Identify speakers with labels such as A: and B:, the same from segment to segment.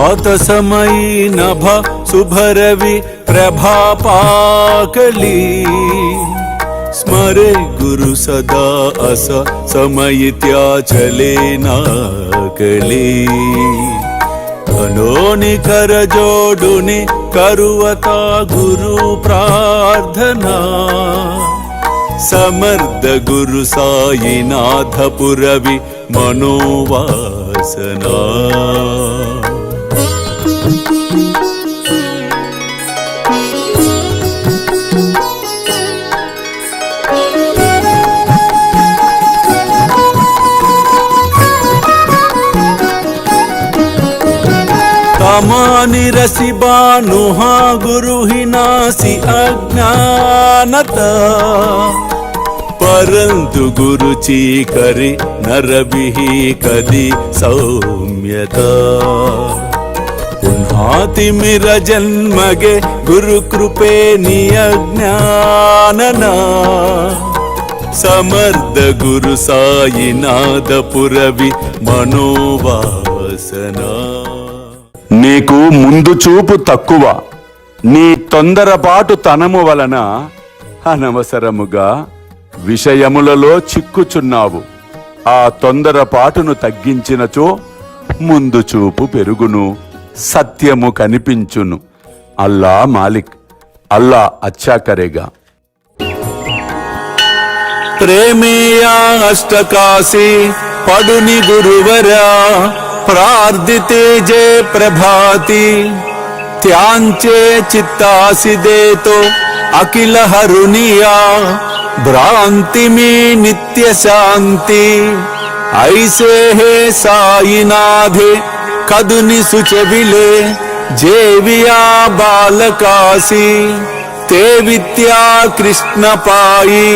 A: प्रात समयी नभ शुभरवि प्रभापाकली स्मरे गुरु सदा अस समय त्याचले नाकली कनोनि कर जोडुनि करुवता गुरु प्रार्थना समर्थ गुरु साईनाथ पुरवि मनोवासना तमानि रसि बानुहा गुरु ही नासी अज्ञानता परंतु गुरुची करी नरबिही कदी सौम्यता पुन्हाति मिर जन्मगे गुरु कृपे नियज्ञानना समर्थ गुरु साईनाथ पुरवि मनोवासना
B: నీకు ముందు చూపు తక్కువ, నీ తొందరపాటు తనము వలన అనవసరముగా విషయములలో చిక్కుచున్నావు. ఆ తొందరపాటును తగ్గించినచో ముందు చూపు పెరుగును, సత్యము కనిపించును. అల్లా మాలిక్, అల్లా అచ్చా కరేగా.
A: प्रेमिया अष्टकाशी पडुनि गुरुवरा प्रार्थिते जय प्रभाती त्यांचे चित्तासी देतो अखिल हरुनिया भ्रांति में नित्य शांति ऐसे है साईनाथे कदुनि सुचविले जेविया बालकासी ते विद्या कृष्ण पाई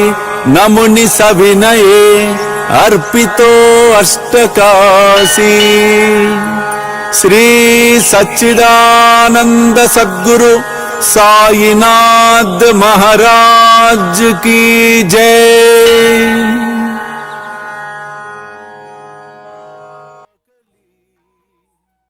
A: नमुनि सविनये अर्पितो अष्टकाशी श्री सच्चिदानंद सद्गुरु साईनाथ महाराज की जय।